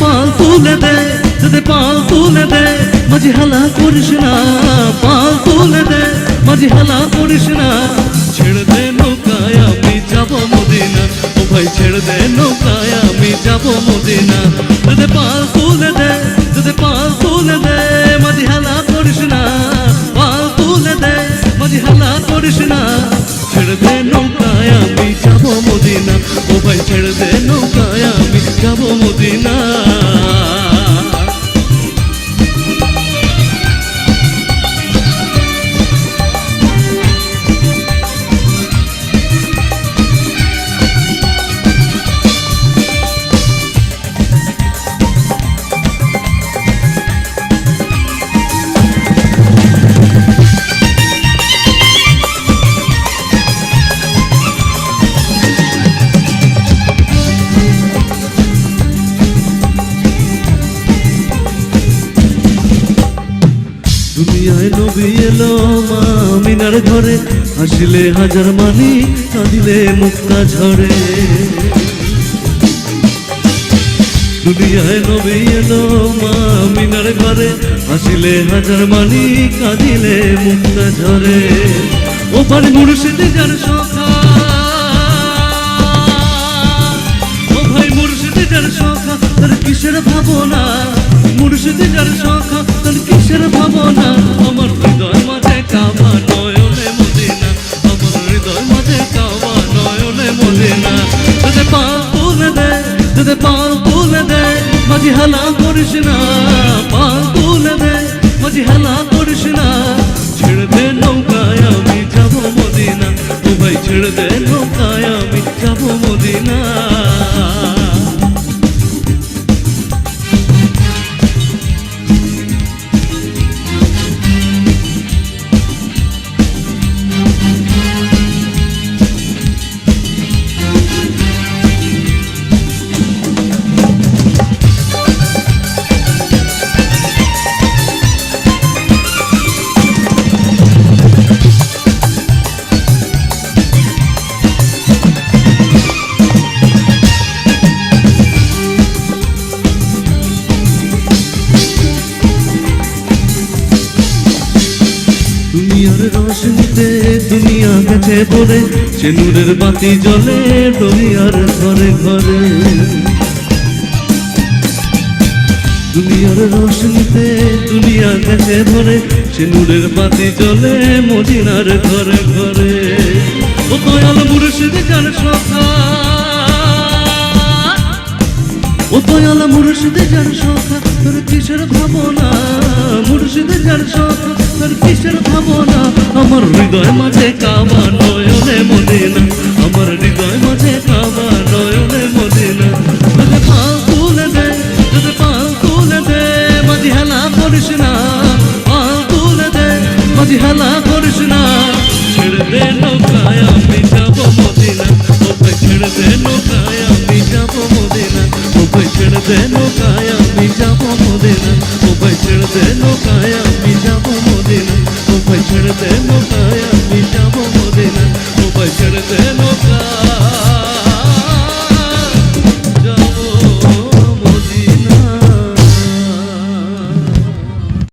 পাল তুলে দে, যদি পাল তুলে দে, মাঝি হালা করিস না, পাল তুলে দে, মাঝি হালা করিস না। ছেড়ে দে নৌকায় আমি যাব মদিনা, ও ভাই ছেড়ে দে নৌকায় আমি যাব মদিনা। যদি পাল তুলে দে, যদি পাল তুলে দে, মাঝি হালা করিস না, পাল তুলে দে, মাঝি হালা করিস না। ছেড়ে দে নৌকায় আমি যাব মদিনা, ও ভাই ছেড়ে দে নৌকায় আমি যাব মদিনা। দুনিয়ায় নবী এলো মা আমিনার ঘরে, হাসিলে হাজার মানি কাঁদিলে মুক্তা ঝরে। দুনিয়ায় নবী এলো মা আমিনার ঘরে, হাসিলে হাজার মানি কাঁদিলে মুক্তা ঝরে। ও পারে মুর্শিদে যার সখা, ও ভাই মুর্শিদে যার সখা, তার কিসের ভাবনা, মুর্শিদে যার সখা, তার কিসের ভাবনা। আমার হৃদয় মাঝে কাবা নয়নে মদিনা, আমার হৃদয় মাঝে কাবা নয়নে মদিনা। যদি পাল তুলে দে, যদি পাল তুলে দে, মাঝি হালা করিস না, পাল তুলে দে, মাঝি হালা করিস না। ছেড়ে দে নৌকায় আমি যাব মদিনা, ও ভাই ছেড়ে দে নৌকায় আমি যাব মদিনা। দুনিয়ার রোশনীতে দুনিয়া গেছে বলে, সে নূরের বাতি জ্বলে দুনিয়ার ঘরে ঘরে। দুনিয়ার রোশনীতে দুনিয়া গেছে ভরে, সে নূরের বাতি জ্বলে মদিনার ঘরে ঘরে। ও দয়াল মুর্শিদ যার সখা, ও দয়াল মুর্শিদ যার সখা, তোর কিসের ভাবনা, মুর্শিদ যার সখা, তোর কিসের ভাবনা। আমার হৃদয় মাঝে কাবা নয়নে মদিনা, আমার হৃদয় মাঝে কাবা নয়নে মদিনা। যদি পাল তুলে দে, যদি পাল তুলে দে, মাঝি হেলা করিস না, পাল তুলে দে, মাঝি হেলা করিস না। ছেড়ে দে নৌকায় আমি যাব মদিনা, ও ভাই ছেড়ে দে নৌকায় আমি যাব মদিনা, ও ভাই ছেড়ে দে নৌকায় আমি যাব মদিনা, ও ভাই ছেড়ে দে নৌকায় আমি যাব মদিনা, ও ভাই ছেড়ে দে নৌকায় আমি যাব মদিনা, ও ভাই ছেড়ে দে নৌকায়।